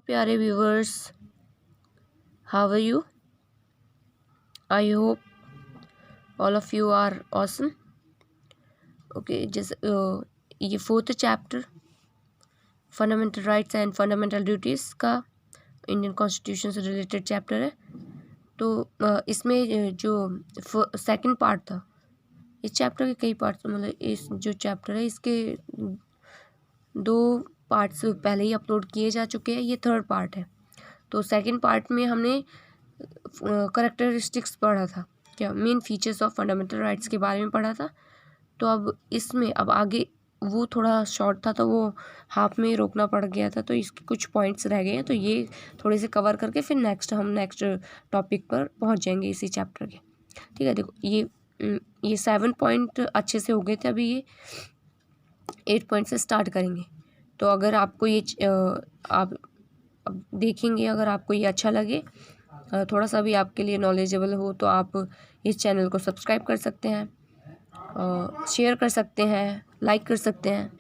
प्यारे viewers, how are you? I hope all of you are awesome. Okay, जैसे ये 4th chapter fundamental rights and fundamental duties का Indian constitution से related chapter है। तो इसमें जो 2nd पार्ट था, इस चैप्टर के कई पार्ट्स, मतलब इस जो चैप्टर है इसके 2 पार्ट्स पहले ही अपलोड किए जा चुके हैं। ये 3rd पार्ट है। तो 2nd पार्ट में हमने करेक्टरिस्टिक्स पढ़ा था, क्या main features of fundamental rights के बारे में पढ़ा था। तो अब इसमें अब आगे वो थोड़ा शॉर्ट था तो वो हाफ में रोकना पड़ गया था, तो इसके कुछ पॉइंट्स रह गए हैं, तो ये थोड़े से कवर करके फिर नेक्स्ट टॉपिक पर पहुंच जाएंगे इसी चैप्टर के। ठीक है, देखो ये 7 पॉइंट अच्छे से हो गए थे, अभी ये 8 पॉइंट से स्टार्ट करेंगे। तो अगर आपको ये आप अब देखेंगे, अगर आपको ये अच्छा लगे, थोड़ा सा भी आपके लिए नॉलेजेबल हो, तो आप इस चैनल को सब्सक्राइब कर सकते हैं, शेयर कर सकते हैं, लाइक कर सकते हैं,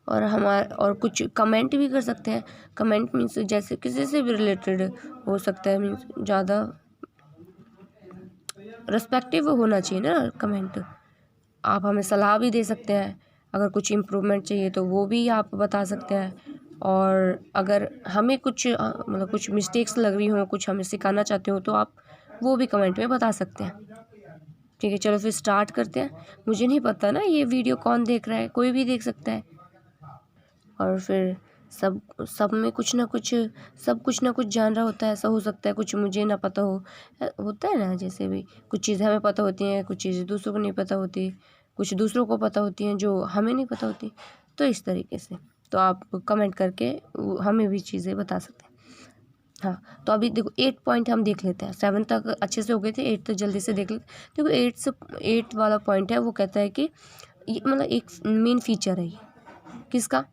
और कुछ कमेंट भी कर सकते हैं। कमेंट मीन्स जैसे किसी से भी रिलेटेड हो सकता है, मीन्स ज़्यादा रिस्पेक्टिव होना चाहिए ना कमेंट। आप हमें सलाह भी दे सकते हैं, अगर कुछ इम्प्रूवमेंट चाहिए तो वो भी आप बता सकते हैं। और अगर हमें कुछ मतलब कुछ मिस्टेक्स लग रही हो, कुछ हमें सिखाना चाहते हो, तो आप वो भी कमेंट में बता सकते हैं। ठीक है, चलो फिर स्टार्ट करते हैं। मुझे नहीं पता ना ये वीडियो कौन देख रहा है, कोई भी देख सकता है, और फिर सब में कुछ ना कुछ जान रहा होता है। ऐसा हो सकता है कुछ मुझे ना पता हो, होता है ना, जैसे भी कुछ चीज़ें हमें पता होती हैं, कुछ चीज़ें दूसरों को नहीं पता होती, कुछ दूसरों को पता होती हैं जो हमें नहीं पता होती। तो इस तरीके से तो आप कमेंट करके हमें भी चीज़ें बता सकते हैं। हाँ, तो अभी देखो 8 पॉइंट हम देख लेते हैं। 7 तक अच्छे से हो गए थे, 8 तक जल्दी से देख लेते। देखो 8 वाला पॉइंट है, वो कहता है कि ये मतलब एक मेन फीचर है, ये किसका,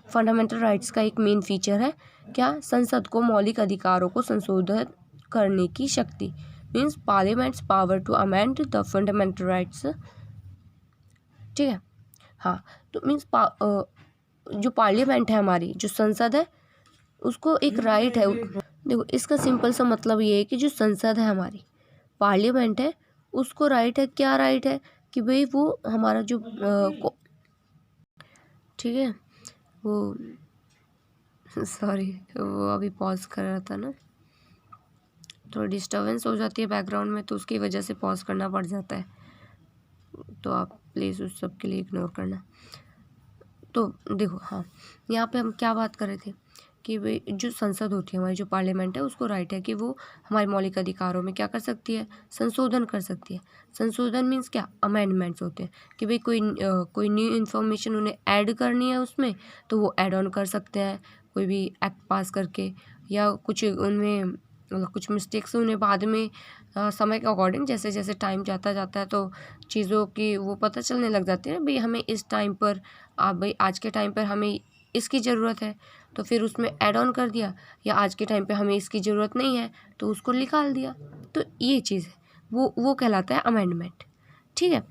फंडामेंटल राइट्स का एक मेन फीचर है। क्या, संसद को मौलिक अधिकारों को संशोधित करने की शक्ति, means parliament's power to amend the fundamental rights. ठीक है, हाँ, तो मीन्स जो पार्लियामेंट है, हमारी जो संसद है, उसको एक राइट है। देखो इसका सिंपल सा मतलब ये है कि जो संसद है हमारी, पार्लियामेंट है, उसको राइट है, क्या राइट है कि भाई वो हमारा जो ठीक है, वो सॉरी, वो अभी पॉज कर रहा था ना, थोड़ी डिस्टर्बेंस हो जाती है बैकग्राउंड में, तो उसकी वजह से पॉज करना पड़ जाता है। तो आप प्लीज़ उस सब के लिए इग्नोर करना। तो देखो, हाँ, यहाँ पे हम क्या बात कर रहे थे कि भाई जो संसद होती है हमारी, जो पार्लियामेंट है, उसको राइट है कि वो हमारे मौलिक अधिकारों में क्या कर सकती है, संशोधन कर सकती है। संशोधन मीन्स क्या, अमेंडमेंट्स होते हैं कि भाई कोई न्यू इन्फॉर्मेशन उन्हें ऐड करनी है उसमें, तो वो ऐड ऑन कर सकते हैं कोई भी एक्ट पास करके, या कुछ उनमें मतलब कुछ मिस्टेक्स उन्हें बाद में समय के अकॉर्डिंग, जैसे जैसे टाइम जाता है तो चीज़ों की वो पता चलने लग जाती है ना, भाई हमें इस टाइम पर भाई आज के टाइम पर हमें इसकी ज़रूरत है, तो फिर उसमें ऐड ऑन कर दिया, या आज के टाइम पे हमें इसकी ज़रूरत नहीं है तो उसको निकाल दिया। तो ये चीज़ है, वो कहलाता है अमेंडमेंट। ठीक है,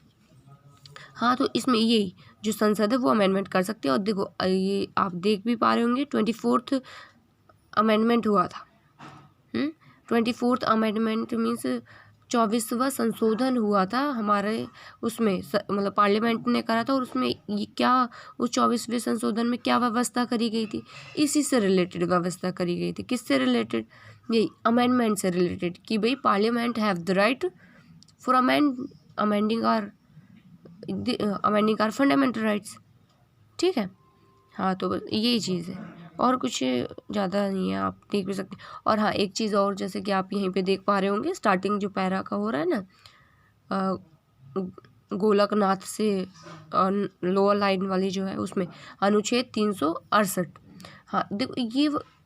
हाँ, तो इसमें यही जो संसद है वो अमेंडमेंट कर सकती है। और देखो ये आप देख भी पा रहे होंगे 24th अमेंडमेंट हुआ था। 24th अमेंडमेंट मीन्स 24वां संशोधन हुआ था हमारे उसमें, मतलब पार्लियामेंट ने करा था, और उसमें ये क्या, उस 24वें संशोधन में क्या व्यवस्था करी गई थी, इसी से रिलेटेड व्यवस्था करी गई थी। किससे रिलेटेड, यही अमेंडमेंट से रिलेटेड, कि भाई parliament have the right for amending our fundamental rights. ठीक है, हाँ, तो बस यही चीज़ है, और कुछ ज़्यादा नहीं है, आप देख भी सकते हैं। और हाँ, एक चीज़ और, जैसे कि आप यहीं पे देख पा रहे होंगे, स्टार्टिंग जो पैरा का हो रहा है ना, गोलकनाथ से लोअर लाइन वाली जो है उसमें अनुच्छेद 368। हाँ, देखो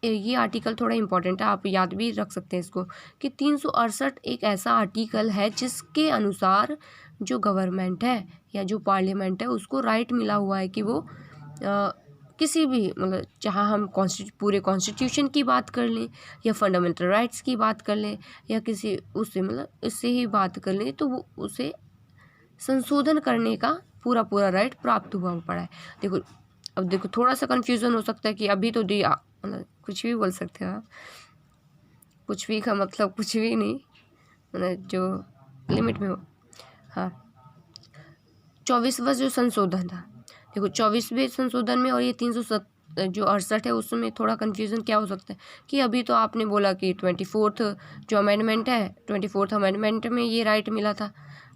ये आर्टिकल थोड़ा इम्पोर्टेंट है, आप याद भी रख सकते हैं इसको, कि 368 एक ऐसा आर्टिकल है जिसके अनुसार जो गवर्नमेंट है या जो पार्लियामेंट है उसको राइट मिला हुआ है कि वो किसी भी, मतलब जहाँ हम पूरे कॉन्स्टिट्यूशन की बात कर लें, या फंडामेंटल राइट्स की बात कर लें, या किसी उससे मतलब इससे ही बात कर लें, तो वो उसे संशोधन करने का पूरा राइट प्राप्त हुआ पड़ा है। अब देखो थोड़ा सा कन्फ्यूज़न हो सकता है कि अभी तो मतलब कुछ भी बोल सकते हो आप, कुछ भी का मतलब कुछ भी नहीं, मतलब जो लिमिट में हो। हाँ, 24वां जो संशोधन था, देखो 24वें संशोधन में और ये 368 है उसमें थोड़ा कन्फ्यूज़न क्या हो सकता है कि अभी तो आपने बोला कि 24th जो अमेंडमेंट है, 24th अमेंडमेंट में ये राइट मिला था,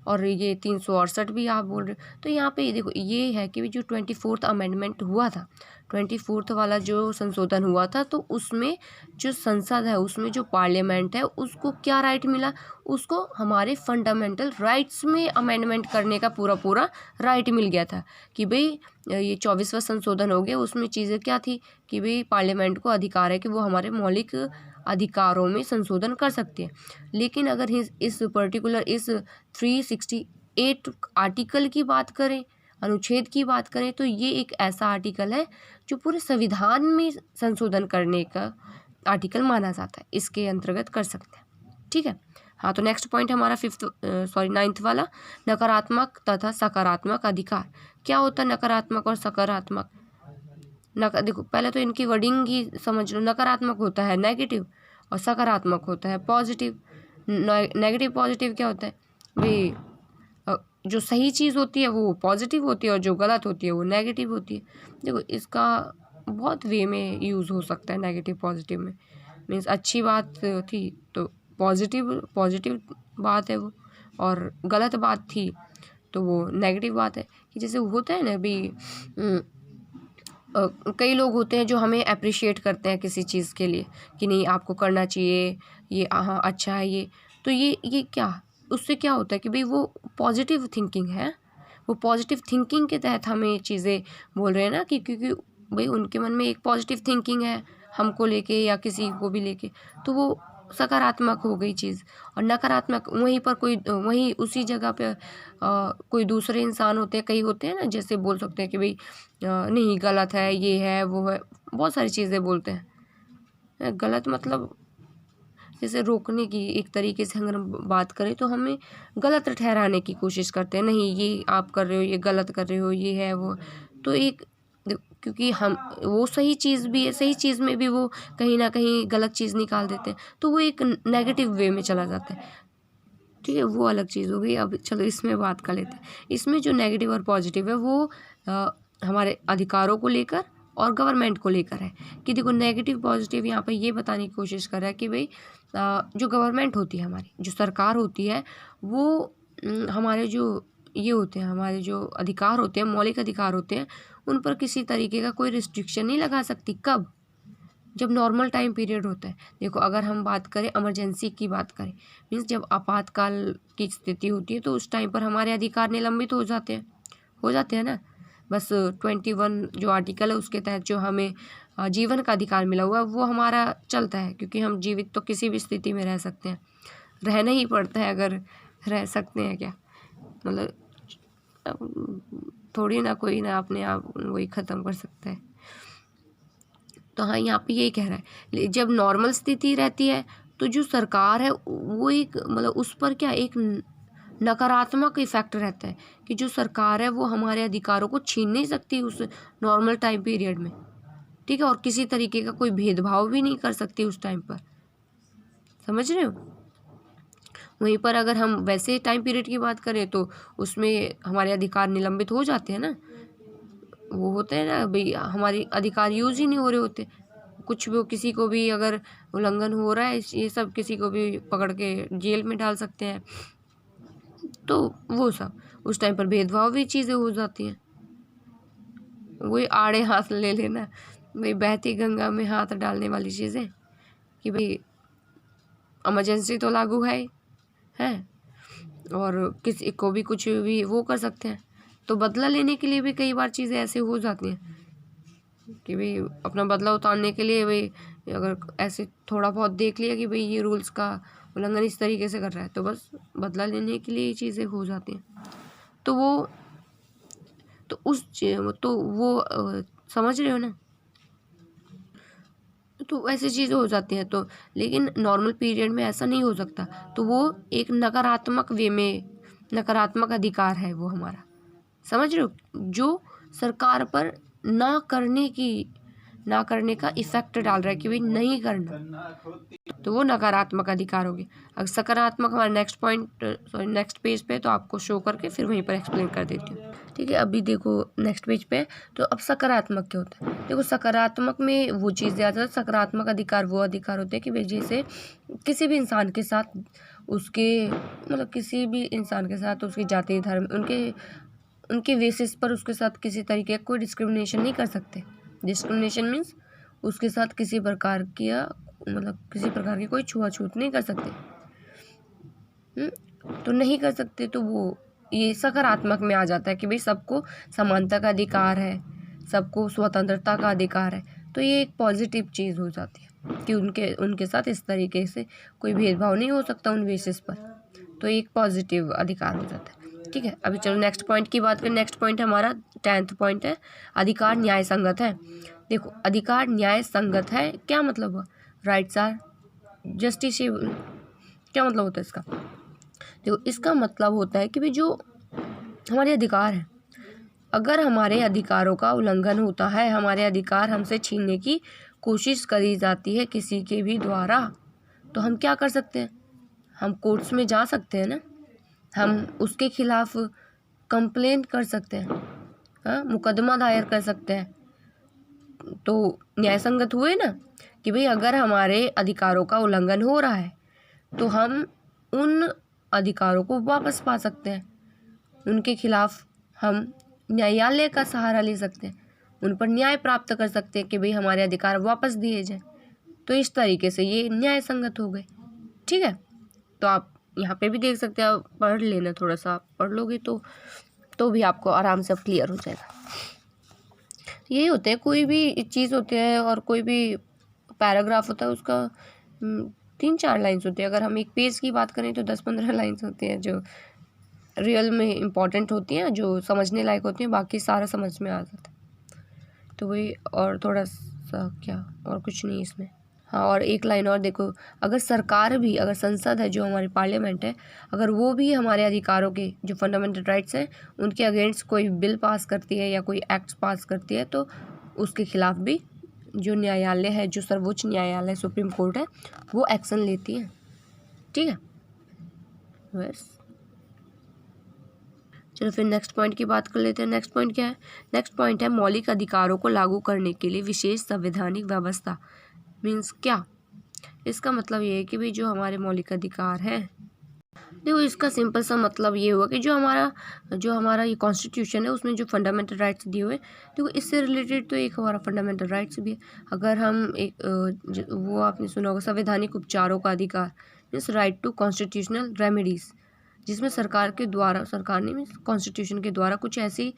और ये 368 भी आप बोल रहे हो। तो यहाँ पे देखो ये है कि जो 24th अमेंडमेंट हुआ था, 24th वाला जो संशोधन हुआ था, तो उसमें जो संसद है, उसमें जो पार्लियामेंट है, उसको क्या राइट मिला, उसको हमारे फंडामेंटल राइट्स में अमेंडमेंट करने का पूरा पूरा राइट मिल गया था कि भाई ये 24वां संशोधन हो गया। उसमें चीज़ें क्या थी कि भाई पार्लियामेंट को अधिकार है कि वो हमारे मौलिक अधिकारों में संशोधन कर सकती है। लेकिन अगर इस पर्टिकुलर इस 368 आर्टिकल की बात करें, अनुच्छेद की बात करें, तो ये एक ऐसा आर्टिकल है जो पूरे संविधान में संशोधन करने का आर्टिकल माना जाता है, इसके अंतर्गत कर सकते हैं। ठीक है। हाँ, तो नेक्स्ट पॉइंट हमारा 9th वाला, नकारात्मक तथा सकारात्मक अधिकार। क्या होता है नकारात्मक और सकारात्मक? देखो पहले तो इनकी वर्डिंग ही समझ लो। नकारात्मक होता है नेगेटिव और सकारात्मक होता है पॉजिटिव। नेगेटिव पॉजिटिव क्या होता है भाई, जो सही चीज़ होती है वो पॉजिटिव होती है और जो गलत होती है वो नेगेटिव होती है। देखो इसका बहुत वे में यूज़ हो सकता है नेगेटिव पॉजिटिव में। मीन्स अच्छी बात थी तो पॉजिटिव बात है वो, और गलत बात थी तो वो नेगेटिव बात है। कि जैसे होता है ना अभी कई लोग होते हैं जो हमें अप्रिशिएट करते हैं किसी चीज़ के लिए कि नहीं आपको करना चाहिए, ये हाँ अच्छा है ये। तो ये क्या, उससे क्या होता है कि भाई वो पॉजिटिव थिंकिंग है, वो पॉजिटिव थिंकिंग के तहत हमें चीज़ें बोल रहे हैं ना, कि क्योंकि भाई उनके मन में एक पॉजिटिव थिंकिंग है हमको लेके या किसी को भी लेके, तो वो सकारात्मक हो गई चीज़। और नकारात्मक वहीं पर वहीं उसी जगह पे कोई दूसरे इंसान होते हैं, कई होते हैं ना, जैसे बोल सकते हैं कि भाई नहीं गलत है, ये है वो है, बहुत सारी चीज़ें बोलते हैं। गलत मतलब जैसे रोकने की एक तरीके से अगर हम बात करें तो हमें गलत ठहराने की कोशिश करते हैं, नहीं ये आप कर रहे हो, ये गलत कर रहे हो, ये है वो। तो एक क्योंकि हम वो सही चीज़ भी है, सही चीज़ में भी वो कहीं ना कहीं गलत चीज़ निकाल देते हैं, तो वो एक नेगेटिव वे में चला जाता है। ठीक है, वो अलग चीज़ हो गई। अब चलो इसमें बात कर लेते हैं। इसमें जो नेगेटिव और पॉजिटिव है वो हमारे अधिकारों को लेकर और गवर्नमेंट को लेकर है। कि देखो नेगेटिव पॉजिटिव यहाँ पे ये बताने की कोशिश कर रहा है कि भाई जो गवर्नमेंट होती है, हमारी जो सरकार होती है, वो हमारे जो ये होते हैं, हमारे जो अधिकार होते हैं, मौलिक अधिकार होते हैं, उन पर किसी तरीके का कोई रिस्ट्रिक्शन नहीं लगा सकती। कब? जब नॉर्मल टाइम पीरियड होता है। देखो अगर हम बात करें इमरजेंसी की बात करें, मीन्स जब आपातकाल की स्थिति होती है, तो उस टाइम पर हमारे अधिकार निलंबित हो जाते हैं ना। बस 21 जो आर्टिकल है उसके तहत जो हमें जीवन का अधिकार मिला हुआ है वो हमारा चलता है, क्योंकि हम जीवित तो किसी भी स्थिति में रह सकते हैं, रहना ही पड़ता है। अगर रह सकते हैं क्या, मतलब थोड़ी ना कोई ना अपने आप वही ख़त्म कर सकता है। तो हाँ, यहाँ पे यही कह रहा है, जब नॉर्मल स्थिति रहती है तो जो सरकार है वो एक मतलब उस पर क्या एक नकारात्मक इफेक्ट रहता है कि जो सरकार है वो हमारे अधिकारों को छीन नहीं सकती उस नॉर्मल टाइम पीरियड में। ठीक है, और किसी तरीके का कोई भेदभाव भी नहीं कर सकती उस टाइम पर। समझ रहे हो? वहीं पर अगर हम वैसे टाइम पीरियड की बात करें तो उसमें हमारे अधिकार निलंबित हो जाते हैं ना। वो होते हैं ना भाई, हमारे अधिकार यूज़ ही नहीं हो रहे होते। कुछ भी किसी को भी अगर उल्लंघन हो रहा है, ये सब किसी को भी पकड़ के जेल में डाल सकते हैं। तो वो सब उस टाइम पर भेदभाव भी चीज़ें हो जाती हैं। वही आड़े हाथ ले लेना, भाई बहती गंगा में हाथ डालने वाली चीज़ें कि भाई इमरजेंसी तो लागू है और किसी को भी कुछ भी वो कर सकते हैं। तो बदला लेने के लिए भी कई बार चीज़ें ऐसे हो जाती हैं कि भाई अपना बदला उतारने के लिए भाई अगर ऐसे थोड़ा बहुत देख लिया कि भाई ये रूल्स का उल्लंघन इस तरीके से कर रहा है, तो बस बदला लेने के लिए ये चीज़ें हो जाती हैं। तो वो समझ रहे हो ना। तो ऐसी चीज़ें हो जाती हैं। तो लेकिन नॉर्मल पीरियड में ऐसा नहीं हो सकता, तो वो एक नकारात्मक वे में नकारात्मक अधिकार है वो हमारा। समझ रहे हो? जो सरकार पर ना करने की ना करने का इफेक्ट डाल रहा है कि भाई नहीं करना, तो वो नकारात्मक अधिकार हो गया। अगर सकारात्मक हमारा नेक्स्ट पेज पे, तो आपको शो करके फिर वहीं पर एक्सप्लेन कर देती हूँ, ठीक है। अभी देखो नेक्स्ट पेज पे, तो अब सकारात्मक क्या होता है। देखो सकारात्मक में वो चीज़ याद है, सकारात्मक अधिकार वो अधिकार होते हैं कि भाई जैसे किसी भी इंसान के साथ उसके मतलब किसी भी इंसान के साथ उसकी जाति धर्म उनके बेसिस पर उसके साथ किसी तरीके का कोई डिस्क्रिमिनेशन नहीं कर सकते। डिस्क्रिमिनेशन मीन्स उसके साथ किसी प्रकार की किसी प्रकार की कोई छुआछूत नहीं कर सकते। तो नहीं कर सकते, तो वो ये सकारात्मक में आ जाता है कि भाई सबको समानता का अधिकार है, सबको स्वतंत्रता का अधिकार है। तो ये एक पॉजिटिव चीज़ हो जाती है कि उनके साथ इस तरीके से कोई भेदभाव नहीं हो सकता उन बेसिस पर, तो एक पॉजिटिव अधिकार हो जाता है, ठीक है। अभी चलो नेक्स्ट पॉइंट की बात करें। नेक्स्ट पॉइंट हमारा 10th पॉइंट है, अधिकार न्याय संगत है। देखो अधिकार न्याय संगत है क्या मतलब हुआ, राइट्स आर जस्टिसेबल, क्या मतलब होता है इसका। देखो इसका मतलब होता है कि भाई जो हमारे अधिकार है, अगर हमारे अधिकारों का उल्लंघन होता है, हमारे अधिकार हमसे छीनने की कोशिश करी जाती है किसी के भी द्वारा, तो हम क्या कर सकते हैं, हम कोर्ट्स में जा सकते हैं ना, हम उसके खिलाफ कंप्लेंट कर सकते हैं, हाँ मुकदमा दायर कर सकते हैं। तो न्यायसंगत हुए ना कि भाई अगर हमारे अधिकारों का उल्लंघन हो रहा है तो हम उन अधिकारों को वापस पा सकते हैं, उनके खिलाफ हम न्यायालय का सहारा ले सकते हैं, उन पर न्याय प्राप्त कर सकते हैं कि भाई हमारे अधिकार वापस दिए जाए। तो इस तरीके से ये न्याय संगत हो गए, ठीक है। तो आप यहाँ पे भी देख सकते हैं, आप पढ़ लेना, थोड़ा सा पढ़ लोगे तो भी आपको आराम से क्लियर हो जाएगा। यही होते हैं, कोई भी चीज़ होती है और कोई भी पैराग्राफ होता है उसका 3-4 लाइन्स होती है। अगर हम एक पेज की बात करें तो 10-15 लाइन्स होती हैं जो रियल में इम्पॉर्टेंट होती हैं, जो समझने लायक होती हैं, बाकी सारा समझ में आ जाता है। तो वही, और थोड़ा सा क्या, और कुछ नहीं इसमें। हाँ, और एक लाइन और देखो, अगर सरकार भी, अगर संसद है जो हमारी पार्लियामेंट है, अगर वो भी हमारे अधिकारों के जो फंडामेंटल राइट्स हैं उनके अगेंस्ट कोई बिल पास करती है या कोई एक्ट पास करती है, तो उसके खिलाफ भी जो न्यायालय है, जो सर्वोच्च न्यायालय सुप्रीम कोर्ट है, वो एक्शन लेती है, ठीक है। बस चलो फिर नेक्स्ट पॉइंट की बात कर लेते हैं। नेक्स्ट पॉइंट क्या है, नेक्स्ट पॉइंट है मौलिक अधिकारों को लागू करने के लिए विशेष संवैधानिक व्यवस्था। मीन्स क्या, इसका मतलब ये है कि भाई जो हमारे मौलिक अधिकार हैं, देखो इसका सिंपल सा मतलब ये हुआ कि जो हमारा ये कॉन्स्टिट्यूशन है उसमें जो फंडामेंटल राइट्स दिए हुए, देखो इससे रिलेटेड तो एक हमारा फंडामेंटल राइट्स भी है। अगर हम वो आपने सुना होगा संवैधानिक उपचारों का अधिकार, means right to constitutional remedies, जिसमें सरकार ने मीन्स कॉन्स्टिट्यूशन के द्वारा कुछ ऐसी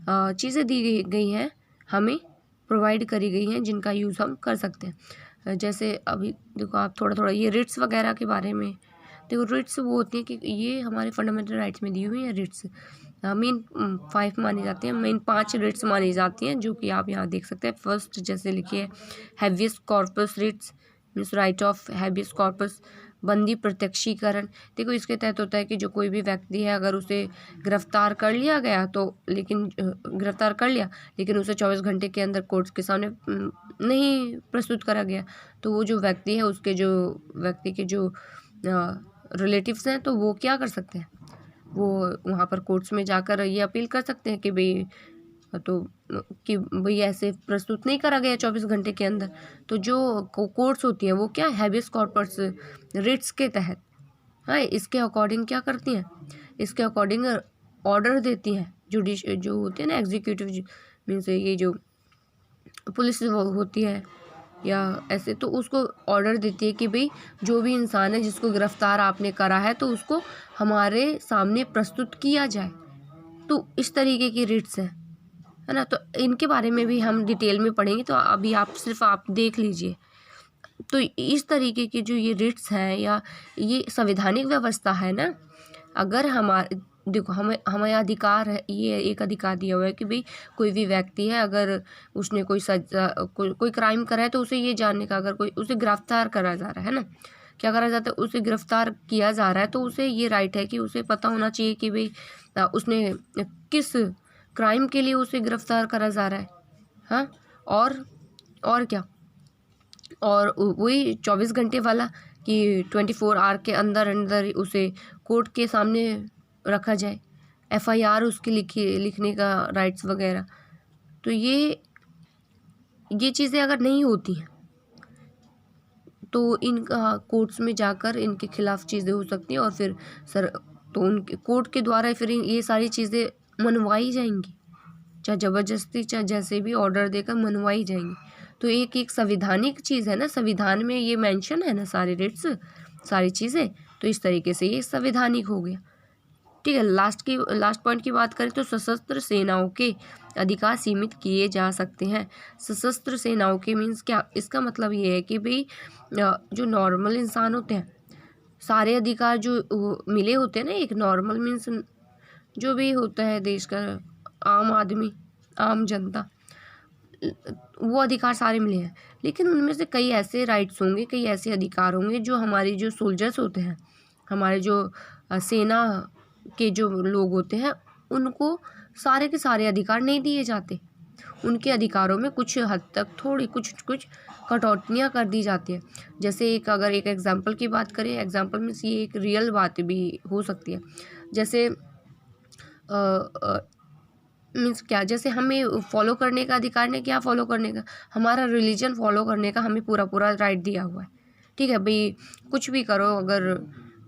चीज़ें दी गई हैं, हमें प्रोवाइड करी गई हैं जिनका यूज़ हम कर सकते हैं। जैसे अभी देखो आप थोड़ा ये रिट्स वगैरह के बारे में देखो, रिट्स वो होती हैं कि ये हमारे फंडामेंटल राइट्स में दी हुई हैं। रिट्स मेन 5 मानी जाती हैं, मेन 5 रिट्स मानी जाती हैं, जो कि आप यहाँ देख सकते हैं। फर्स्ट जैसे लिखिए habeas corpus writs, means right of habeas corpus, बंदी प्रत्यक्षीकरण। देखो इसके तहत होता है कि जो कोई भी व्यक्ति है, अगर उसे गिरफ्तार कर लिया गया तो गिरफ्तार कर लिया लेकिन उसे 24 घंटे के अंदर कोर्ट के सामने नहीं प्रस्तुत करा गया, तो वो जो व्यक्ति है उसके जो व्यक्ति के जो रिलेटिव्स हैं, तो वो क्या कर सकते हैं, वो वहाँ पर कोर्ट्स में जाकर ये अपील कर सकते हैं कि भाई ऐसे प्रस्तुत नहीं करा गया 24 घंटे के अंदर। तो जो कोर्ट्स होती हैं वो क्या हैबियस कॉर्पस रिट्स के तहत, हाँ इसके अकॉर्डिंग क्या करती हैं, इसके अकॉर्डिंग ऑर्डर देती हैं। जो होती है ना एग्जीक्यूटिव, मीन्स ये जो पुलिस होती है या ऐसे, तो उसको ऑर्डर देती है कि भाई जो भी इंसान है जिसको गिरफ्तार आपने करा है तो उसको हमारे सामने प्रस्तुत किया जाए। तो इस तरीके की रिट्स हैं, है ना। तो इनके बारे में भी हम डिटेल में पढ़ेंगे, तो अभी आप देख लीजिए। तो इस तरीके की जो ये रिट्स हैं या ये संवैधानिक व्यवस्था है ना, अगर देखो हमें अधिकार है, ये एक अधिकार दिया हुआ है कि भाई कोई भी व्यक्ति है, अगर उसने कोई क्राइम करा है तो उसे ये जानने का, अगर कोई उसे गिरफ्तार करा जा रहा है ना, क्या करा जाता है, उसे गिरफ्तार किया जा रहा है, तो उसे ये राइट है कि उसे पता होना चाहिए कि भाई उसने किस क्राइम के लिए उसे गिरफ्तार करा जा रहा है, हाँ, और और क्या, और वही 24 घंटे वाला कि 24 आवर के अंदर अंदर उसे कोर्ट के सामने रखा जाए, FIR उसकी लिखने का राइट्स वगैरह। तो ये चीज़ें अगर नहीं होती हैं तो इनका कोर्ट्स में जाकर इनके खिलाफ चीज़ें हो सकती हैं, और फिर तो उनके कोर्ट के द्वारा फिर ये सारी चीज़ें मनवाई जाएंगी, चाहे ज़बरदस्ती चाहे जैसे भी ऑर्डर देकर मनवाई जाएंगी। तो एक संविधानिक चीज़ है ना, संविधान में ये मेंशन है ना सारे रिट्स सारी चीज़ें, तो इस तरीके से ये संवैधानिक हो गया। ठीक है, लास्ट पॉइंट की बात करें तो सशस्त्र सेनाओं के अधिकार सीमित किए जा सकते हैं। सशस्त्र सेनाओं के मीन्स क्या, इसका मतलब ये है कि भाई जो नॉर्मल इंसान होते हैं सारे अधिकार जो मिले होते हैं ना, एक नॉर्मल मीन्स जो भी होता है देश का आम आदमी, आम जनता, वो अधिकार सारे मिले हैं, लेकिन उनमें से कई ऐसे राइट्स होंगे, कई ऐसे अधिकार होंगे जो हमारी जो सोल्जर्स होते हैं, हमारे जो सेना के जो लोग होते हैं, उनको सारे के सारे अधिकार नहीं दिए जाते। उनके अधिकारों में कुछ हद तक थोड़ी कुछ कटौतियाँ कर दी जाती हैं। जैसे अगर एक एग्जांपल की बात करें, एग्जांपल में ये एक रियल बात भी हो सकती है। जैसे मीन्स क्या, जैसे हमें फॉलो करने का अधिकार नहीं, क्या फॉलो करने का, हमारा रिलीजन फॉलो करने का हमें पूरा राइट दिया हुआ है। ठीक है भाई, कुछ भी करो, अगर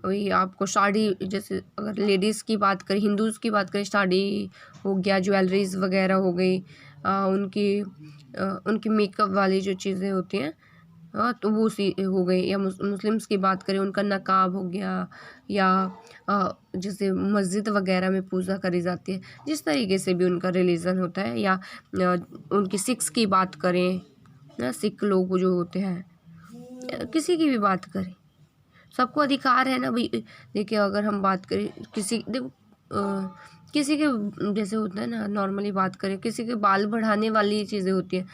वही आपको शादी, जैसे अगर लेडीज़ की बात करें, हिंदूज़ की बात करें, शादी हो गया, ज्वेलरीज वगैरह हो गई, उनकी मेकअप वाली जो चीज़ें होती हैं तो वो सी हो गई, या मुस्लिम्स की बात करें, उनका नकाब हो गया, या जैसे मस्जिद वगैरह में पूजा करी जाती है, जिस तरीके से भी उनका रिलीजन होता है, या उनकी सिख्स की बात करें ना, सिख लोग जो होते हैं, किसी की भी बात करें, सबको अधिकार है ना भाई। देखिए अगर हम बात करें किसी के जैसे होता है ना, नॉर्मली बात करें, किसी के बाल बढ़ाने वाली चीज़ें होती हैं,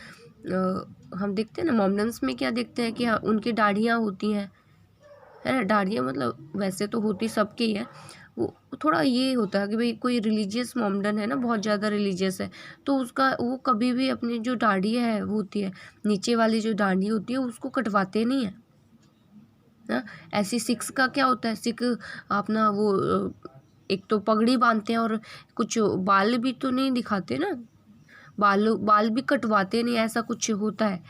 हम देखते हैं ना मोमडन्स में क्या देखते हैं कि हाँ उनकी दाढ़ियाँ होती हैं, है ना, दाढ़ियाँ मतलब वैसे तो होती सबकी ही है, वो थोड़ा ये होता है कि भाई कोई रिलीजियस मोमडन है ना, बहुत ज़्यादा रिलीजियस है, तो उसका वो कभी भी अपनी जो दाढ़ी है वो होती है, नीचे वाली जो दाढ़ी होती है उसको कटवाते नहीं है ना। ऐसी सिख्स का क्या होता है, सिख अपना वो एक तो पगड़ी बांधते हैं, और कुछ बाल भी तो नहीं दिखाते ना, बाल भी कटवाते नहीं, ऐसा कुछ होता है।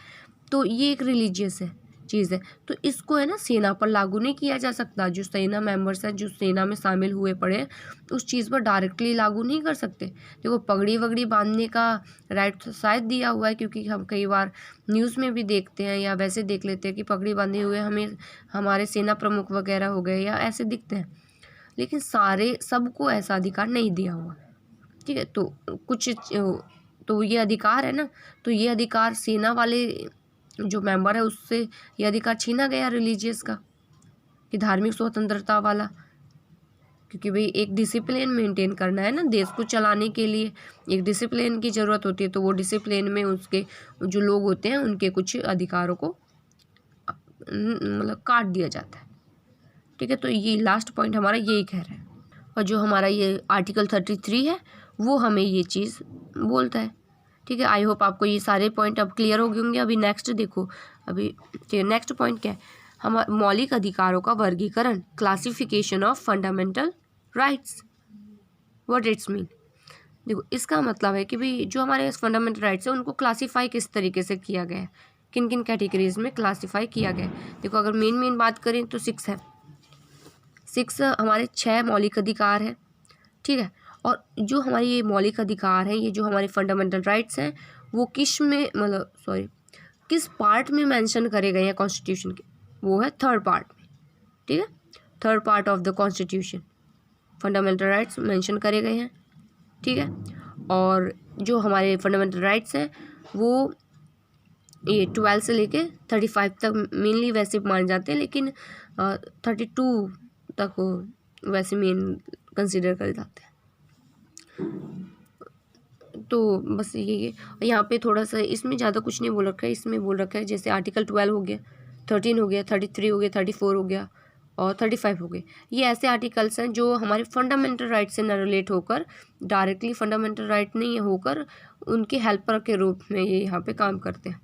तो ये एक रिलीजियस है चीज़ है, तो इसको है ना सेना पर लागू नहीं किया जा सकता। जो सेना मेंबर्स हैं, जो सेना में शामिल हुए पड़े हैं, उस चीज़ पर डायरेक्टली लागू नहीं कर सकते। देखो पगड़ी वगड़ी बांधने का राइट शायद दिया हुआ है, क्योंकि हम कई बार न्यूज़ में भी देखते हैं या वैसे देख लेते हैं कि पगड़ी बांधे हुए हमें हमारे सेना प्रमुख वगैरह हो गए या ऐसे दिखते हैं, लेकिन सबको ऐसा अधिकार नहीं दिया हुआ। ठीक है, तो कुछ तो ये अधिकार है ना, तो ये अधिकार सेना वाले जो मेंबर है उससे ये अधिकार छीना गया रिलीजियस का, कि धार्मिक स्वतंत्रता वाला, क्योंकि भाई एक डिसिप्लिन मेंटेन करना है ना, देश को चलाने के लिए एक डिसिप्लिन की ज़रूरत होती है, तो वो डिसिप्लिन में उसके जो लोग होते हैं उनके कुछ अधिकारों को मतलब काट दिया जाता है। ठीक है, तो ये लास्ट पॉइंट हमारा यही कह रहा है, और जो हमारा ये आर्टिकल 33 है वो हमें ये चीज़ बोलता है। ठीक है, आई होप आपको ये सारे पॉइंट अब क्लियर हो गए होंगे। अभी नेक्स्ट देखो, अभी नेक्स्ट पॉइंट क्या है, हम मौलिक अधिकारों का वर्गीकरण, classification of fundamental rights, what it's mean. देखो इसका मतलब है कि भाई जो हमारे फंडामेंटल राइट्स है उनको क्लासीफाई किस तरीके से किया गया है, किन किन कैटेगरीज में क्लासीफाई किया गया है। देखो अगर मेन बात करें तो 6 है, 6 हमारे 6 मौलिक अधिकार हैं। ठीक है, और जो हमारे ये मौलिक अधिकार हैं, ये जो हमारे फंडामेंटल राइट्स हैं, वो किस पार्ट में मेंशन करे गए हैं कॉन्स्टिट्यूशन के, वो है 3rd पार्ट में। ठीक है, 3rd part of the constitution fundamental rights mention करे गए हैं। ठीक है, और जो हमारे फंडामेंटल राइट्स हैं वो ये 12 से लेके 35 तक मेनली वैसे माने जाते हैं, लेकिन 32 तक वैसे मेन कंसिडर करे जाते हैं। तो बस यही है, यहाँ पे थोड़ा सा इसमें ज़्यादा कुछ नहीं बोल रखा है, इसमें बोल रखा है जैसे आर्टिकल 12 हो गया, 13 हो गया, 33 हो गया, 34 हो गया और 35 हो गए। ये ऐसे आर्टिकल्स हैं जो हमारे फंडामेंटल राइट से न रिलेट होकर, डायरेक्टली फंडामेंटल राइट नहीं होकर उनके हेल्पर के रूप में ये यहाँ पे काम करते हैं।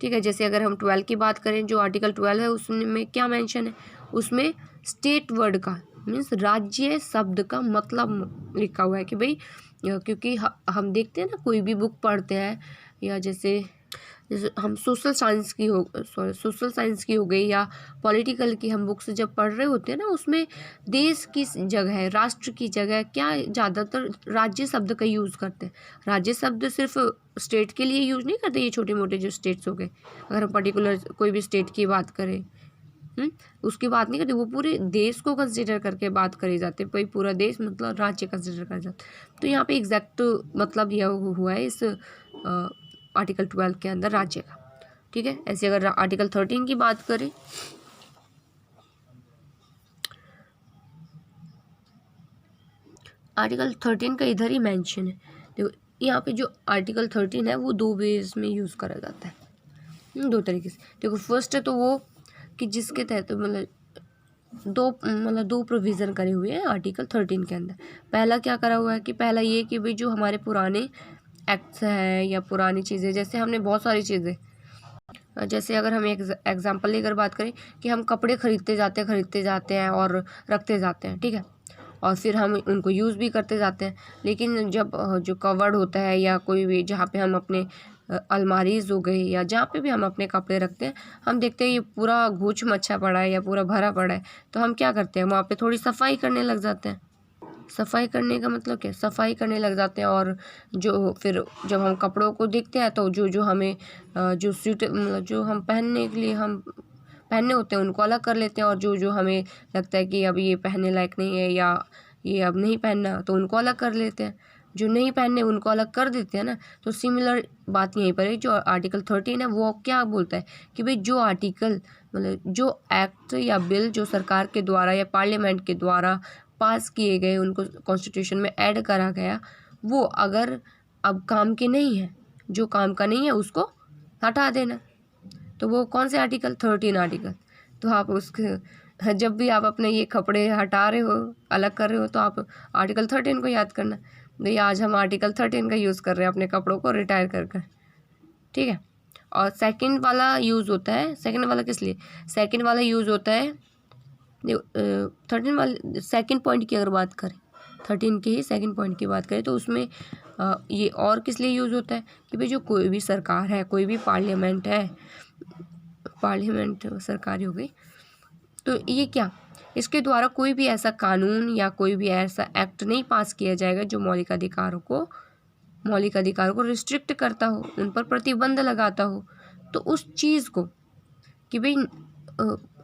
ठीक है। जैसे अगर हम 12 की बात करें, जो आर्टिकल 12 है उसमें क्या मेंशन है, उसमें स्टेट वर्ड का मीन्स राज्य शब्द का मतलब लिखा हुआ है कि भाई, क्योंकि हम देखते हैं ना, कोई भी बुक पढ़ते हैं या जैसे हम सोशल साइंस की हो गई या पॉलिटिकल की हम बुक्स जब पढ़ रहे होते हैं ना, उसमें देश की जगह, राष्ट्र की जगह क्या ज़्यादातर राज्य शब्द का यूज़ करते हैं। राज्य शब्द सिर्फ स्टेट के लिए यूज़ नहीं करते, ये छोटे मोटे जो स्टेट्स हो गए, अगर हम पर्टिकुलर कोई भी स्टेट की बात करें उसकी बात नहीं करते, वो पूरे देश को कंसिडर करके बात करी जाती है। भाई पूरा देश मतलब राज्य कंसिडर कर जाता है। तो यहाँ पे एग्जैक्ट मतलब यह हुआ है इस आर्टिकल 12 के अंदर राज्य का। ठीक है। ऐसे अगर आर्टिकल 13 की बात करें, आर्टिकल 13 का इधर ही मेंशन है। देखो यहाँ पे जो आर्टिकल 13 है वो 2 वेज में यूज़ करा जाता है, 2 तरीके से। देखो फर्स्ट है तो वो कि जिसके तहत मतलब दो प्रोविज़न करे हुए हैं आर्टिकल 13 के अंदर। पहला क्या करा हुआ है कि पहला ये कि भाई जो हमारे पुराने एक्ट्स हैं या पुरानी चीज़ें, जैसे हमने बहुत सारी चीज़ें, जैसे अगर हम एक एग्जांपल लेकर बात करें कि हम कपड़े खरीदते जाते हैं और रखते जाते हैं, ठीक है, और फिर हम उनको यूज़ भी करते जाते हैं। लेकिन जब जो कवर्ड होता है या कोई भी जहाँ पे हम अपने अलमारीज हो गई या जहाँ पे भी हम अपने कपड़े रखते हैं, हम देखते हैं ये पूरा घुच मच्छा पड़ा है या पूरा भरा पड़ा है, तो हम क्या करते हैं, वहाँ पे थोड़ी सफाई करने लग जाते हैं। सफाई करने का मतलब क्या, सफाई करने लग जाते हैं। और जो फिर जब हम कपड़ों को देखते हैं तो जो हमें जो सूट मतलब जो हम पहनने के लिए हम पहनने होते हैं उनको अलग कर लेते हैं, और जो हमें लगता है कि अब ये पहनने लायक नहीं है या ये अब नहीं पहनना, तो उनको अलग कर लेते हैं। जो नहीं पहनने उनको अलग कर देते हैं ना। तो सिमिलर बात यहीं पर है। जो आर्टिकल 13 है वो क्या बोलता है कि भाई जो आर्टिकल मतलब जो एक्ट या बिल जो सरकार के द्वारा या पार्लियामेंट के द्वारा पास किए गए, उनको कॉन्स्टिट्यूशन में ऐड करा गया, वो अगर अब काम के नहीं है, जो काम का नहीं है उसको हटा देना। तो वो कौन से आर्टिकल, 13 आर्टिकल। तो आप उसके जब भी आप अपने ये कपड़े हटा रहे हो, अलग कर रहे हो, तो आप आर्टिकल 13 को याद करना। भाई आज हम आर्टिकल 13 का यूज़ कर रहे हैं अपने कपड़ों को रिटायर कर कर, ठीक है। और सेकंड वाला यूज़ होता है, सेकंड वाला किस लिए, सेकंड वाला यूज़ होता है 13 वाले सेकंड पॉइंट की अगर बात करें, 13 के ही सेकंड पॉइंट की बात करें, तो उसमें ये और किस लिए यूज़ होता है कि भाई जो कोई भी सरकार है, कोई भी पार्लियामेंट है, पार्लियामेंट सरकार हो गई, तो ये क्या, इसके द्वारा कोई भी ऐसा कानून या कोई भी ऐसा एक्ट नहीं पास किया जाएगा जो मौलिक अधिकारों को रिस्ट्रिक्ट करता हो, उन पर प्रतिबंध लगाता हो। तो उस चीज़ को कि भाई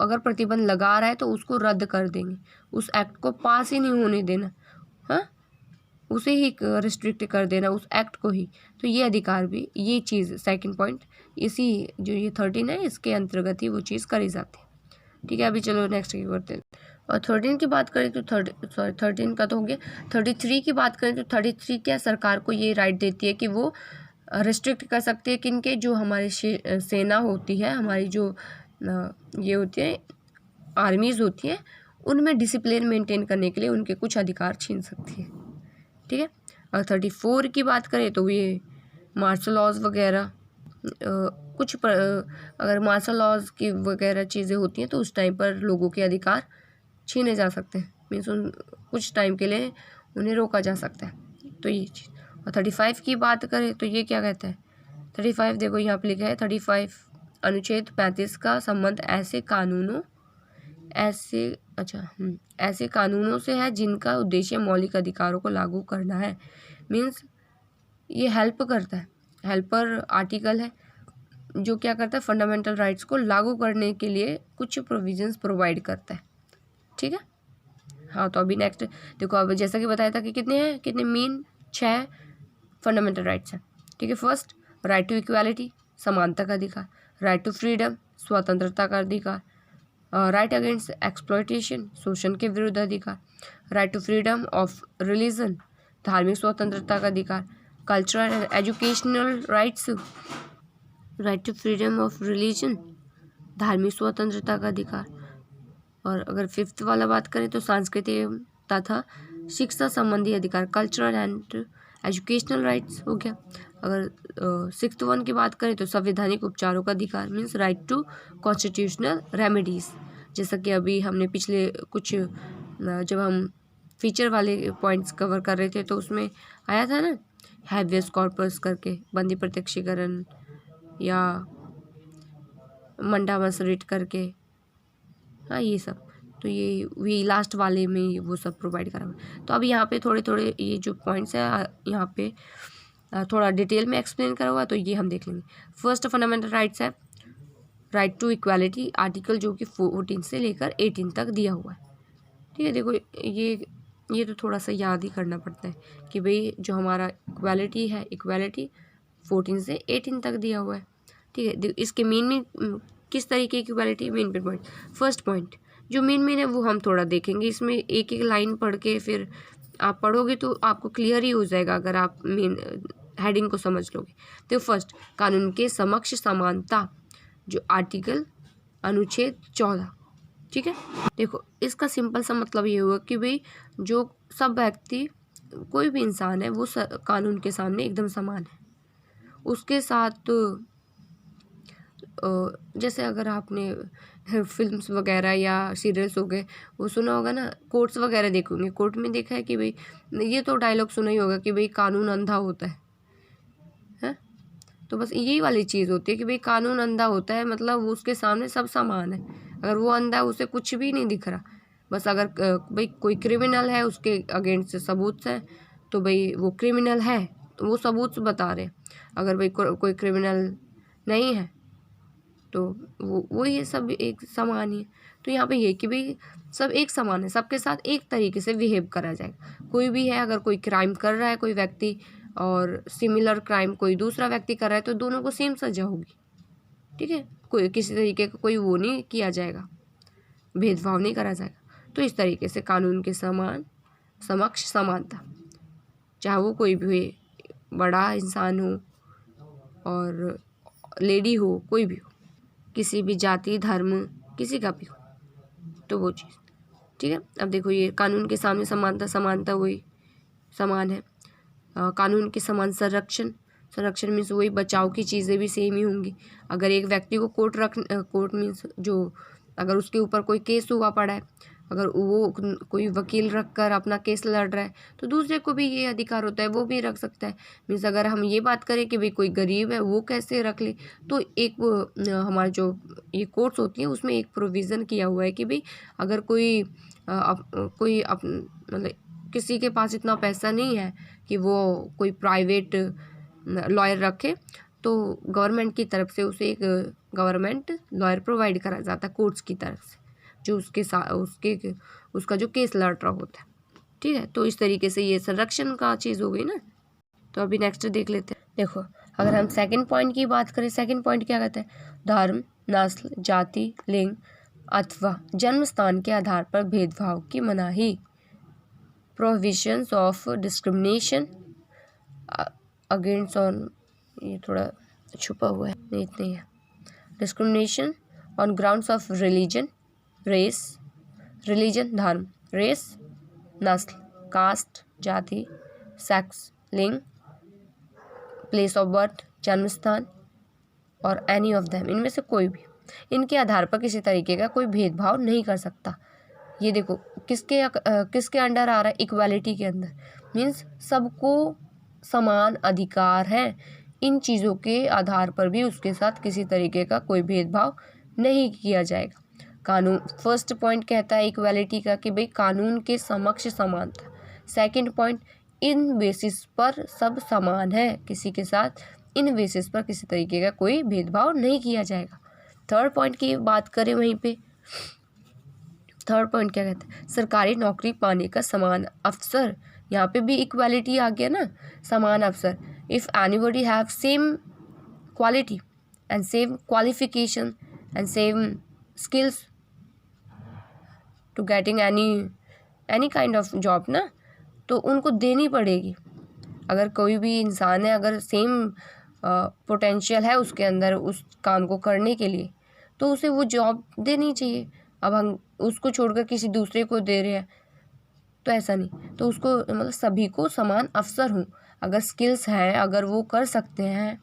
अगर प्रतिबंध लगा रहा है तो उसको रद्द कर देंगे, उस एक्ट को पास ही नहीं होने देना, हाँ, उसे ही रिस्ट्रिक्ट कर देना, उस एक्ट को ही। तो ये अधिकार भी, ये चीज़ सेकंड पॉइंट, इसी जो ये 13 है इसके अंतर्गत ही वो चीज़ करी जाती है, ठीक है। अभी चलो नेक्स्ट की करते हैं। और 13 की बात करें तो 13 का तो हो गया। 33 की बात करें तो 33 क्या सरकार को ये राइट देती है कि वो रिस्ट्रिक्ट कर सकती है किनके, जो हमारी सेना होती है, हमारी जो ये होती है आर्मीज़ होती हैं, उनमें डिसिप्लिन मेंटेन करने के लिए उनके कुछ अधिकार छीन सकती है, ठीक है। और 34 की बात करें तो ये मार्शल लॉज वगैरह कुछ अगर मार्शल लॉज की वगैरह चीज़ें होती हैं तो उस टाइम पर लोगों के अधिकार छीने जा सकते हैं, मीन्स उन कुछ टाइम के लिए उन्हें रोका जा सकता है। तो ये चीज़। और 35 की बात करें तो ये क्या कहता है, 35 देखो यहाँ पे लिखा है 35 अनुच्छेद 35 का संबंध ऐसे कानूनों से है जिनका उद्देश्य मौलिक अधिकारों को लागू करना है। मीन्स ये हेल्प करता है, हेल्पर आर्टिकल है जो क्या करता है, फंडामेंटल राइट्स को लागू करने के लिए कुछ प्रोविजंस प्रोवाइड करता है, ठीक है। हाँ, तो अभी नेक्स्ट देखो, अब जैसा कि बताया था कि कितने मेन 6 फंडामेंटल राइट्स हैं, ठीक है। फर्स्ट, राइट टू इक्वालिटी, समानता का अधिकार, राइट टू फ्रीडम, स्वतंत्रता का अधिकार, राइट अगेंस्ट एक्सप्लॉयटेशन, शोषण के विरुद्ध अधिकार, right to freedom of religion, धार्मिक स्वतंत्रता का अधिकार, cultural and educational rights, right to freedom of religion, धार्मिक स्वतंत्रता का अधिकार। और अगर 5th वाला बात करें तो सांस्कृतिक तथा शिक्षा संबंधी अधिकार, कल्चरल एंड एजुकेशनल राइट्स हो गया। अगर 6th वन की बात करें तो संवैधानिक उपचारों का अधिकार means right to constitutional remedies, जैसा कि अभी हमने पिछले कुछ जब हम फीचर वाले पॉइंट्स कवर कर रहे थे तो उसमें आया था ना, हैबियस कॉर्पस करके, बंदी प्रत्यक्षीकरण या मंडामस रिट करके, हाँ ये सब, तो ये लास्ट वाले में वो सब प्रोवाइड करा हुआ। तो अब यहाँ पे थोड़े थोड़े ये जो पॉइंट्स है यहाँ पे थोड़ा डिटेल में एक्सप्लेन करा हुआ, तो ये हम देख लेंगे। फर्स्ट फंडामेंटल राइट्स है राइट टू इक्वालिटी, आर्टिकल जो कि 14 से लेकर 18 तक दिया हुआ है। ठीक है, देखो ये तो थोड़ा सा याद ही करना पड़ता है कि भाई जो हमारा इक्वालिटी है, इक्वालिटी 14 से 18 तक दिया हुआ है। ठीक है, इसके मेन किस तरीके की equality, main point, first point जो मेन है वो हम थोड़ा देखेंगे। इसमें एक एक लाइन पढ़ के फिर आप पढ़ोगे तो आपको क्लियर ही हो जाएगा अगर आप मेन हेडिंग को समझ लोगे। तो फर्स्ट, कानून के समक्ष समानता, जो आर्टिकल अनुच्छेद 14। ठीक है, देखो इसका सिंपल सा मतलब ये हुआ कि भाई जो सब व्यक्ति, कोई भी इंसान है वो कानून के सामने एकदम समान है। उसके साथ जैसे अगर आपने फिल्म्स वगैरह या सीरियल्स हो गए वो सुना होगा ना, कोर्ट्स वगैरह देखोगे, कोर्ट में देखा है कि भाई ये तो डायलॉग सुना ही होगा कि भाई कानून अंधा होता है। तो बस यही वाली चीज़ होती है कि भाई कानून अंधा होता है, मतलब उसके सामने सब समान है। अगर वो अंधा है उसे कुछ भी नहीं दिख रहा, बस अगर भाई कोई क्रिमिनल है उसके अगेंस्ट सबूत है तो भाई वो क्रिमिनल है, तो वो सबूत बता रहे हैं। अगर भाई कोई क्रिमिनल नहीं है तो वो ये सब एक समान ही है। तो यहाँ पे ये कि भाई सब एक समान है, सबके साथ एक तरीके से बिहेव करा जाएगा। कोई भी है, अगर कोई क्राइम कर रहा है कोई व्यक्ति और सिमिलर क्राइम कोई दूसरा व्यक्ति कर रहा है तो दोनों को सेम सजा होगी। ठीक है, कोई किसी तरीके का कोई वो नहीं किया जाएगा, भेदभाव नहीं करा जाएगा। तो इस तरीके से कानून के समक्ष समानता, चाहे वो कोई भी बड़ा इंसान हो और लेडी हो, कोई भी हो, किसी भी जाति धर्म किसी का भी हो, तो वो चीज़। ठीक है, अब देखो ये कानून के सामने समानता वही समान है। कानून के समान संरक्षण मीन्स वही बचाव की चीज़ें भी सेम ही होंगी। अगर एक व्यक्ति को कोर्ट मीन्स जो अगर उसके ऊपर कोई केस हुआ पड़ा है, अगर वो कोई वकील रख कर अपना केस लड़ रहा है तो दूसरे को भी ये अधिकार होता है, वो भी रख सकता है। मीन्स अगर हम ये बात करें कि भाई कोई गरीब है वो कैसे रख ले, तो एक हमारे जो ये कोर्ट्स होती हैं उसमें एक प्रोविज़न किया हुआ है कि भाई अगर कोई मतलब किसी के पास इतना पैसा नहीं है कि वो कोई प्राइवेट लॉयर रखे, तो गवर्नमेंट की तरफ से उसे एक गवर्नमेंट लॉयर प्रोवाइड करा जाता है कोर्ट्स की तरफ से, जो उसका जो केस लड़ रहा होता है। ठीक है, तो इस तरीके से ये संरक्षण का चीज़ हो गई ना। तो अभी नेक्स्ट देख लेते हैं। देखो अगर हम सेकंड पॉइंट की बात करें, सेकंड पॉइंट क्या कहता है, धर्म, नस्ल, जाति, लिंग अथवा जन्म स्थान के आधार पर भेदभाव की मनाही, provisions of discrimination against on, ये थोड़ा छुपा हुआ है, नहीं इतना ही है, discrimination on grounds of religion, religion धर्म, रेस नस्ल, कास्ट जाति, sex link, place of birth जन्म स्थान, और एनी ऑफ देम, इनमें से कोई भी, इनके आधार पर किसी तरीके का कोई भेदभाव नहीं कर सकता। ये देखो किसके अंडर आ रहा है, इक्वालिटी के अंदर, मीन्स सबको समान अधिकार है। इन चीज़ों के आधार पर भी उसके साथ किसी तरीके का कोई भेदभाव नहीं किया जाएगा। कानून, फर्स्ट पॉइंट कहता है इक्वालिटी का कि भाई कानून के समक्ष समानता। सेकंड पॉइंट, इन बेसिस पर सब समान है, किसी के साथ इन बेसिस पर किसी तरीके का कोई भेदभाव नहीं किया जाएगा। थर्ड पॉइंट की बात करें वहीं पे, थर्ड पॉइंट क्या कहता है, सरकारी नौकरी पाने का समान अवसर। यहाँ पे भी इक्वालिटी आ गया ना, समान अवसर। If anybody have same quality and same qualification and same skills to getting any kind of job ना, तो उनको देनी पड़ेगी। अगर कोई भी इंसान है, अगर सेम पोटेंशियल है उसके अंदर उस काम को करने के लिए, तो उसे वो जॉब देनी चाहिए। अब हम उसको छोड़कर किसी दूसरे को दे रहे हैं तो ऐसा नहीं, तो उसको मतलब सभी को समान अवसर हों। अगर स्किल्स हैं, अगर वो कर सकते हैं,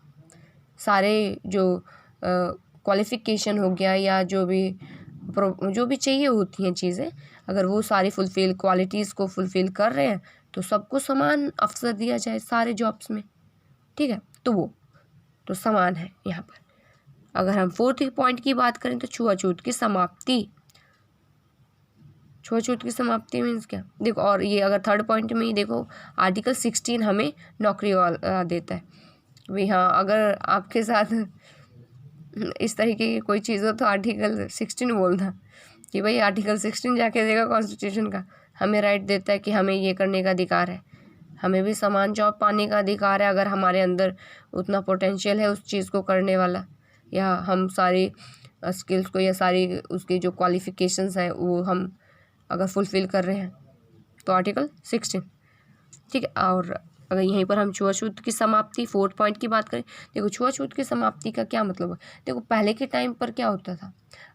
सारे जो क्वालिफ़िकेशन हो गया या जो भी चाहिए होती हैं चीज़ें, अगर वो सारी क्वालिटीज़ को फुलफ़िल कर रहे हैं तो सबको समान अवसर दिया जाए सारे जॉब्स में, ठीक है। तो वो तो समान है यहाँ पर। अगर हम फोर्थ पॉइंट की बात करें तो छुआछूत की समाप्ति। छुआछूत की समाप्ति मीन्स क्या, देखो, और ये अगर थर्ड पॉइंट में ही देखो, आर्टिकल 16 हमें नौकरी वाला देता है भाई। हाँ, अगर आपके साथ इस तरीके की कोई चीज़ हो तो आर्टिकल 16 बोलना कि भाई आर्टिकल 16 जाके देगा कॉन्स्टिट्यूशन का, हमें राइट देता है कि हमें ये करने का अधिकार है, हमें भी समान जॉब पाने का अधिकार है अगर हमारे अंदर उतना पोटेंशियल है उस चीज़ को करने वाला, या हम सारी स्किल्स को या सारी उसकी जो क्वालिफ़िकेशंस हैं वो हम अगर फुलफ़िल कर रहे हैं तो आर्टिकल 16, ठीक है। और अगर यहीं पर हम छुआछूत की समाप्ति फोर्थ पॉइंट की बात करें, देखो छुआछूत की समाप्ति का क्या मतलब है। देखो पहले के टाइम पर क्या होता था,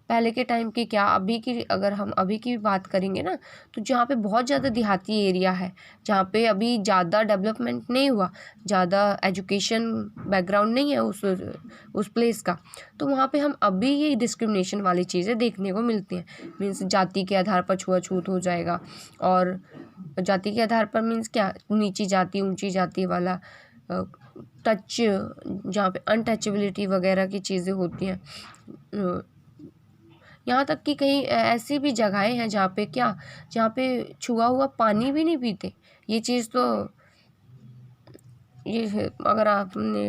पहले के टाइम की क्या, अभी की, अगर हम अभी की बात करेंगे ना, तो जहाँ पे बहुत ज़्यादा देहाती एरिया है, जहाँ पे अभी ज़्यादा डेवलपमेंट नहीं हुआ, ज़्यादा एजुकेशन बैकग्राउंड नहीं है उस प्लेस का, तो वहाँ पे हम अभी ये डिस्क्रिमिनेशन वाली चीज़ें देखने को मिलती हैं। मीन्स जाति के आधार पर छुआछूत हो जाएगा, और जाति के आधार पर मीन्स क्या, नीची जाति ऊंची जाति वाला टच, जहाँ पे अनटचेबिलिटी वगैरह की चीज़ें होती हैं। यहाँ तक कि कहीं ऐसी भी जगहें हैं जहाँ पे छुआ हुआ पानी भी नहीं पीते। ये चीज़ तो अगर आपने,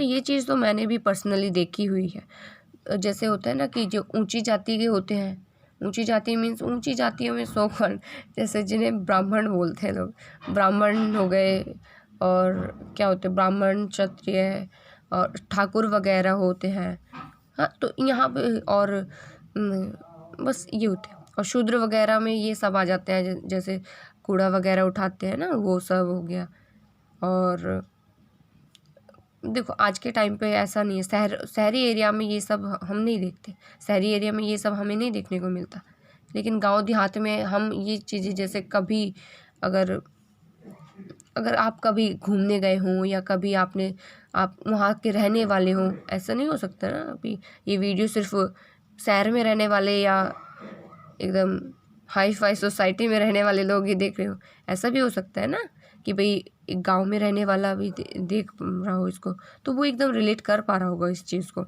ये चीज़ तो मैंने भी पर्सनली देखी हुई है। जैसे होता है ना कि जो ऊंची जाति के होते हैं, ऊंची जाति मीन्स ऊंची जातियों में सोखन, जैसे जिन्हें ब्राह्मण बोलते हैं लोग, ब्राह्मण हो गए, और क्या होते हैं, ब्राह्मण, क्षत्रिय और ठाकुर वगैरह होते हैं। हाँ, तो यहाँ पे और बस ये होते हैं, और शूद्र वगैरह में ये सब आ जाते हैं, जैसे कूड़ा वगैरह उठाते हैं ना, वो सब हो गया। और देखो आज के टाइम पे ऐसा नहीं है, शहरी एरिया में ये सब हम नहीं देखते, शहरी एरिया में ये सब हमें नहीं देखने को मिलता, लेकिन गांव देहात में हम ये चीज़ें, जैसे कभी अगर आप कभी घूमने गए हों या कभी आप वहाँ के रहने वाले हों, ऐसा नहीं हो सकता ना अभी ये वीडियो सिर्फ शहर में रहने वाले या एकदम हाई फाई सोसाइटी में रहने वाले लोग ही देख रहे हो, ऐसा भी हो सकता है ना कि भाई एक गांव में रहने वाला भी देख रहा हो इसको, तो वो एकदम रिलेट कर पा रहा होगा इस चीज़ को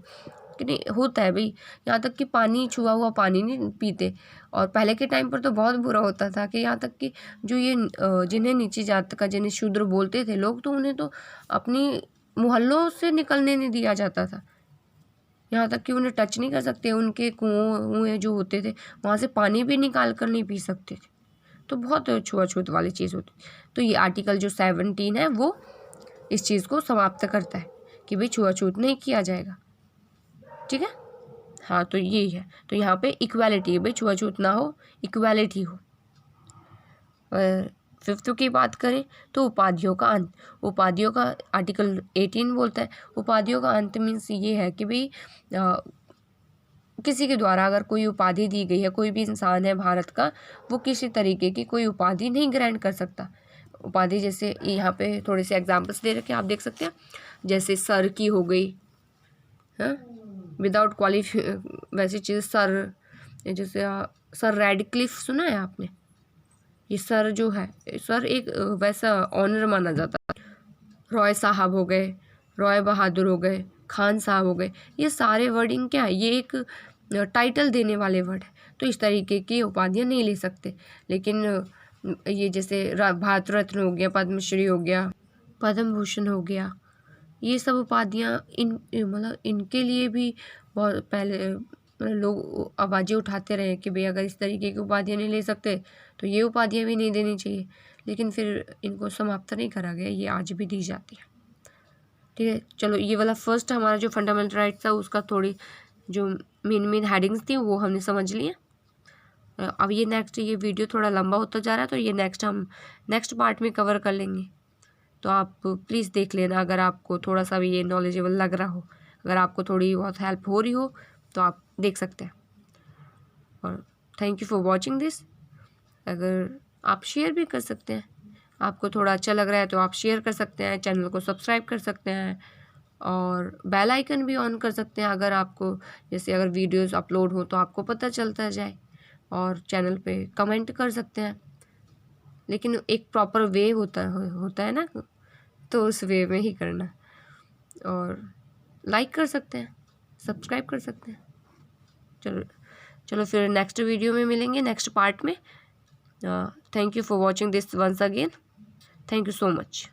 कि नहीं। होता है भाई, यहाँ तक कि पानी, छुआ हुआ पानी नहीं पीते। और पहले के टाइम पर तो बहुत बुरा होता था कि यहाँ तक कि जो ये जिन्हें नीची जात का, जिन्हें शूद्र बोलते थे लोग, तो उन्हें तो अपनी मोहल्लों से निकलने नहीं दिया जाता था, यहाँ तक कि उन्हें टच नहीं कर सकते, उनके कुएं जो होते थे वहाँ से पानी भी निकाल कर नहीं पी सकते थे। तो बहुत छुआछूत वाली चीज़ होती। तो ये आर्टिकल जो 17 है वो इस चीज़ को समाप्त करता है कि भाई छुआछूत नहीं किया जाएगा, ठीक है। हाँ, तो यही है, तो यहाँ पे इक्वालिटी है भाई, छुआछूत ना हो, इक्वालिटी हो। फिफ्थ की बात करें तो उपाधियों का अंत, उपाधियों का आर्टिकल 18 बोलता है, उपाधियों का अंत मीन्स ये है कि भाई किसी के द्वारा अगर कोई उपाधि दी गई है, कोई भी इंसान है भारत का, वो किसी तरीके की कोई उपाधि नहीं ग्रहण कर सकता। उपाधि जैसे यहाँ पे थोड़े से एग्जांपल्स दे रखे आप देख सकते हैं, जैसे सर की हो गई, हाँ, विदाउट वैसी चीज़ सर, जैसे सर रेडक्लिफ सुना है आपने, ये सर जो है, सर एक वैसा ऑनर माना जाता है। रॉय साहब हो गए, रॉय बहादुर हो गए, खान साहब हो गए, ये सारे वर्डिंग क्या है, ये एक टाइटल देने वाले वर्ड है, तो इस तरीके की उपाधियाँ नहीं ले सकते। लेकिन ये जैसे भारत रत्न हो गया, पद्मश्री हो गया, पद्म भूषण हो गया, ये सब उपाधियाँ मतलब इनके लिए भी बहुत पहले लोग आवाज़ें उठाते रहे कि भाई अगर इस तरीके की उपाधियाँ नहीं ले सकते तो ये उपाधियाँ भी नहीं देनी चाहिए, लेकिन फिर इनको समाप्त नहीं करा गया, ये आज भी दी जाती है, ठीक है। चलो, ये वाला फर्स्ट हमारा जो फंडामेंटल राइट था उसका थोड़ी जो मेन हेडिंग्स थी वो हमने समझ लिया। अब ये नेक्स्ट, ये वीडियो थोड़ा लंबा होता जा रहा है, तो ये हम नेक्स्ट पार्ट में कवर कर लेंगे, तो आप प्लीज़ देख लेना अगर आपको थोड़ा सा भी ये नॉलेजेबल लग रहा हो, अगर आपको थोड़ी बहुत हेल्प हो रही हो तो आप देख सकते हैं। और thank you for watching this. अगर आप शेयर भी कर सकते हैं, आपको थोड़ा अच्छा लग रहा है तो आप शेयर कर सकते हैं, चैनल को सब्सक्राइब कर सकते हैं और बेल आइकन भी ऑन कर सकते हैं, अगर आपको जैसे अगर वीडियोस अपलोड हो तो आपको पता चलता जाए। और चैनल पे कमेंट कर सकते हैं, लेकिन एक प्रॉपर वे होता है ना, तो उस वे में ही करना। और लाइक कर सकते हैं, सब्सक्राइब कर सकते हैं। चलो चलो फिर नेक्स्ट वीडियो में मिलेंगे, नेक्स्ट पार्ट में। Thank you for watching this once again. Thank you so much.